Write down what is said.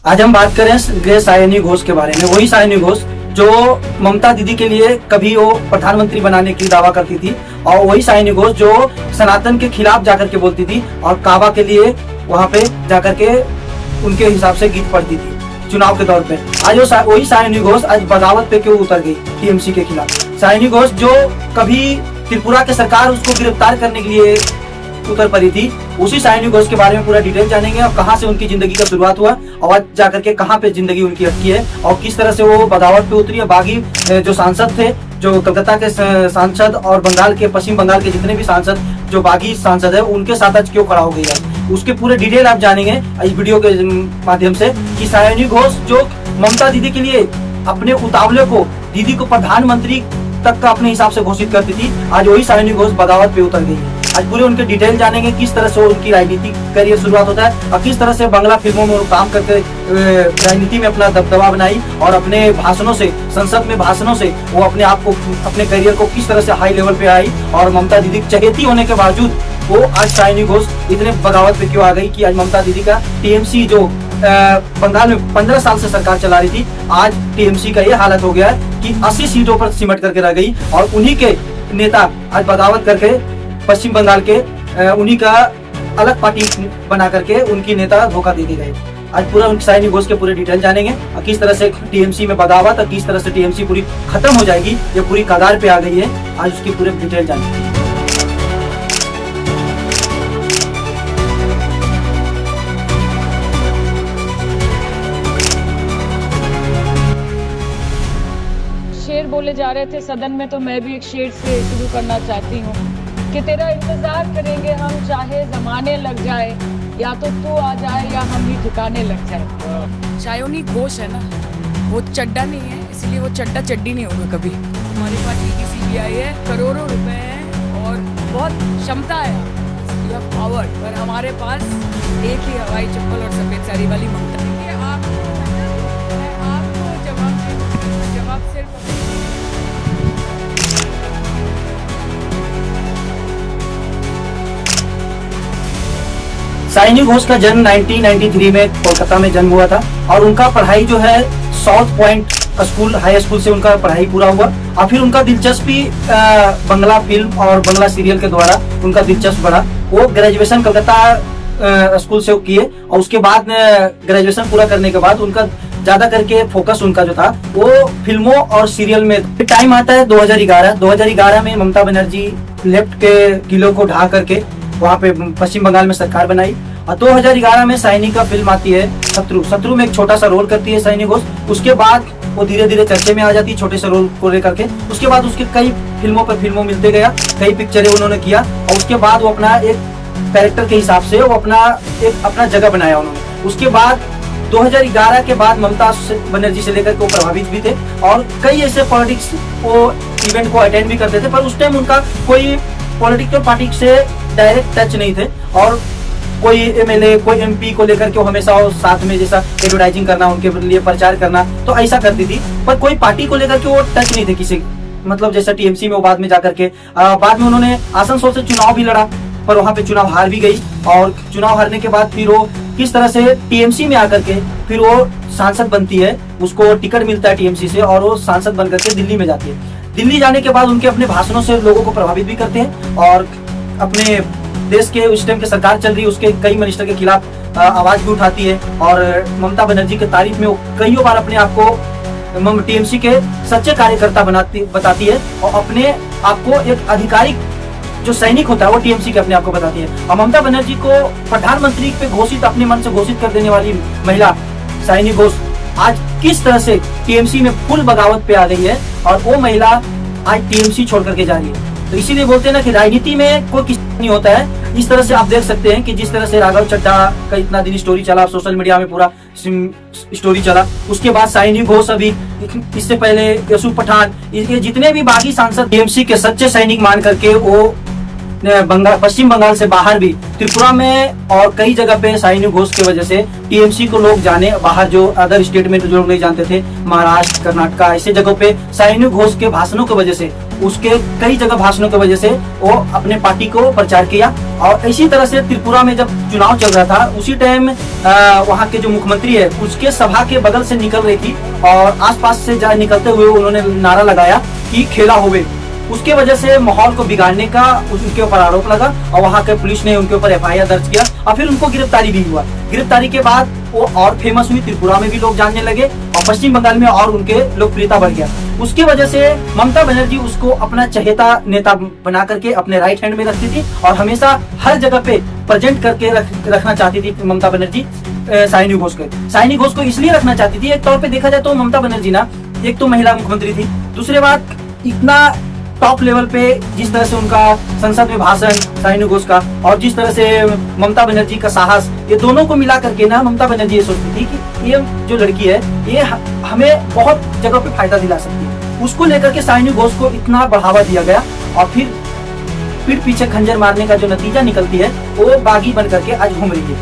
आज हम बात करें सायनी घोष के बारे में। वही सायनी घोष जो ममता दीदी के लिए कभी वो प्रधानमंत्री बनाने की दावा करती थी, और वही सायनी घोष जो सनातन के खिलाफ जाकर के बोलती थी और काबा के लिए वहां पे जाकर के उनके हिसाब से गीत पढ़ती थी चुनाव के दौर पे। आज वही सायनी घोष आज बगावत पे क्यों उतर गई टीएमसी के खिलाफ। सायनी घोष जो कभी त्रिपुरा के सरकार उसको गिरफ्तार करने के लिए उतर पड़ी थी, उसी सायनी घोष के बारे में पूरा डिटेल जानेंगे और कहां से उनकी जिंदगी का शुरुआत हुआ और आज जाकर के कहां पे जिंदगी उनकी अटकी है और किस तरह से वो बगावत पे उतरी है। बागी जो सांसद थे, जो कलकत्ता के सांसद और बंगाल के, पश्चिम बंगाल के जितने भी सांसद जो बागी सांसद है, उनके साथ आज क्यों खड़ा हो गई है, उसके पूरे डिटेल आप जानेंगे इस वीडियो के माध्यम से। कि सायनी घोष जो ममता दीदी के लिए अपने उतावले को, दीदी को प्रधानमंत्री तक का अपने हिसाब से घोषित करती थी, आज वही सायनी घोष बगावत पे उतर गई है। आज पूरे उनके डिटेल जानेंगे, किस तरह से उनकी राजनीति करियर शुरुआत होता है और किस तरह से बांग्ला फिल्मों में काम करके राजनीति में अपना दबदबा बनाई और अपने भाषणों से, संसद में भाषणों से वो अपने आप को, अपने करियर को किस तरह से हाई लेवल पे आई। और ममता दीदी चहेती होने के बावजूद वो आज सायनी घोष इतने बगावत पे क्यों आ गई कि आज ममता दीदी का टीएमसी जो बंगाल में 15 साल से सरकार चला रही थी, आज टीएमसी का ये हालत हो गया है कि 80 सीटों पर सिमट करके रह गई और उन्हीं के नेता आज बगावत करके पश्चिम बंगाल के उन्हीं का अलग पार्टी बना करके उनकी नेता धोखा दे गए। आज पूरा उनकी सायनी घोष के पूरे डिटेल जानेंगे और किस तरह से टीएमसी में बगावत और किस तरह से टीएमसी पूरी खत्म हो जाएगी, ये पूरी कगार पे आ गई है। आज उसकी पूरे डिटेल जानेंगे। शेर बोले जा रहे थे सदन में, तो मैं भी एक शेर से शुरू करना चाहती हूँ कि तेरा इंतजार करेंगे हम, चाहे जमाने लग जाए, या तो तू आ जाए या हम ही ठिकाने लग जाए। सायनी घोष है ना, वो चड्डा नहीं है, इसलिए वो चड्डा चड्डी नहीं होगा कभी। हमारी पार्टी की सीबीआई है, करोड़ों रुपए हैं और बहुत क्षमता है, यह पावर, पर हमारे पास एक ही हवाई चप्पल और सफेद साड़ी वाली ममता है। आपको जवाब सिर्फ सायनी घोष का जन्म 1993 में कोलकाता में जन्म हुआ था और उनका पढ़ाई जो है south point school, high school से उनका पढ़ाई पूरा हुआ और फिर उनका दिलचस्पी बंगला फिल्म और बंगला सीरियल के द्वारा उनका दिलचस्प बढ़ा। वो ग्रेजुएशन कलकत्ता स्कूल से किए और उसके बाद ग्रेजुएशन पूरा करने के बाद उनका ज्यादा करके फोकस उनका जो था वो फिल्मों और सीरियल में। टाइम आता है 2011 में ममता बनर्जी लेफ्ट के किलों को ढा करके वहाँ पे पश्चिम बंगाल में सरकार बनाई और 2011 में सायनी का फिल्म आती है शत्रु में एक छोटा सा रोल करती है सायनी घोष। उसके बाद वो धीरे धीरे चर्चे में आ जाती है छोटे से रोल को लेकर के। उसके बाद उसके कई फिल्मों मिलते गया, कई पिक्चरें उन्होंने किया और उसके बाद वो अपना एक कैरेक्टर के हिसाब से वो अपना जगह बनाया उन्होंने। उसके बाद 2011 के बाद ममता बनर्जी से लेकर के वो प्रभावित भी थे और कई ऐसे पॉलिटिक्स वो इवेंट को अटेंड भी करते थे, पर उस टाइम उनका कोई पॉलिटिकल पार्टी से डायरेक्ट टच नहीं थे और कोई एमएलए, कोई एमपी को लेकर के वो हमेशा साथ में जैसा एडवर्टाइजिंग करना, उनके लिए प्रचार करना, तो ऐसा करती थी, पर कोई पार्टी को लेकर के वो टच नहीं थे किसी, मतलब जैसा टीएमसी में वो बाद में जाकर के बाद में उन्होंने आसनसोल से चुनाव भी लड़ा, पर वहां पे चुनाव हार भी गई और चुनाव हारने के बाद फिर वो किस तरह से टीएमसी में आकर के फिर वो सांसद बनती है, उसको टिकट मिलता है टीएमसी से और वो सांसद बनकर के दिल्ली में जाती है। दिल्ली जाने के बाद उनके अपने भाषणों से लोगों को प्रभावित भी करते हैं और अपने देश के उस टाइम के सरकार चल रही है उसके कई मिनिस्टर के खिलाफ आवाज भी उठाती है और ममता बनर्जी के तारीफ में वो कईयों बार अपने आप को टीएमसी के सच्चे कार्यकर्ता बताती है और अपने आप को एक आधिकारिक जो सैनिक होता है वो टीएमसी के अपने आप को बताती है। और ममता बनर्जी को प्रधानमंत्री पे घोषित, अपने मन से घोषित कर देने वाली महिला सायनी घोष आज किस तरह से टीएमसी में फुल बगावत पे आ गई है और वो महिला आज टीएमसी छोड़ करके जा रही है। तो इसीलिए बोलते हैं ना कि राजनीति में कोई किसी नहीं होता है। इस तरह से आप देख सकते हैं कि जिस तरह से राघव चड्ढा का इतना दिन स्टोरी चला, सोशल मीडिया में पूरा स्टोरी चला, उसके बाद सायनी घोष, अभी इससे पहले यूसुफ पठान, ये जितने भी बागी सांसद टीएमसी के सच्चे सैनिक मान करके वो बंगाल, पश्चिम बंगाल से बाहर भी त्रिपुरा में और कई जगह पे शाइनी घोष की वजह से टीएमसी को लोग जाने, बाहर जो अदर स्टेट में जो लोग नहीं जानते थे, महाराष्ट्र, कर्नाटका, ऐसे जगहों पे शाइनी घोष के भाषणों की वजह से, उसके कई जगह भाषणों की वजह से वो अपने पार्टी को प्रचार किया। और इसी तरह से त्रिपुरा में जब चुनाव चल रहा था उसी टाइम वहाँ के जो मुख्यमंत्री है उसके सभा के बगल से निकल रही थी और आसपास से निकलते हुए उन्होंने नारा लगाया कि खेला होवे। उसके वजह से माहौल को बिगाड़ने का उनके ऊपर आरोप लगा और वहाँ के पुलिस ने उनके ऊपर एफआईआर दर्ज किया और फिर उनको गिरफ्तारी भी हुआ। गिरफ्तारी के बाद वो और फेमस हुई, त्रिपुरा में भी लोग जानने लगे और पश्चिम बंगाल में और उनके लोकप्रियता बढ़ गया। उसके वजह से ममता बनर्जी उसको अपना चहेता नेता बना करके अपने राइट हैंड में रखती थी और हमेशा हर जगह पे प्रेजेंट करके रखना चाहती थी ममता बनर्जी शाइनी घोष को। शाइनी घोष को इसलिए रखना चाहती थी, एक तौर पे देखा जाए तो ममता बनर्जी ना एक तो महिला मुख्यमंत्री थी, दूसरी बात इतना टॉप लेवल पे जिस तरह से उनका संसद में भाषण शाइनी घोष का और जिस तरह से ममता बनर्जी का साहस, ये दोनों को मिला करके ना ममता बनर्जी ये सोचती थी कि ये जो लड़की है ये हमें बहुत जगह पे फायदा दिला सकती है। उसको लेकर के शाइनी घोष को इतना बढ़ावा दिया गया और फिर पीठ पीछे खंजर मारने का जो नतीजा निकलती है वो बागी बन करके आज घूम रही है।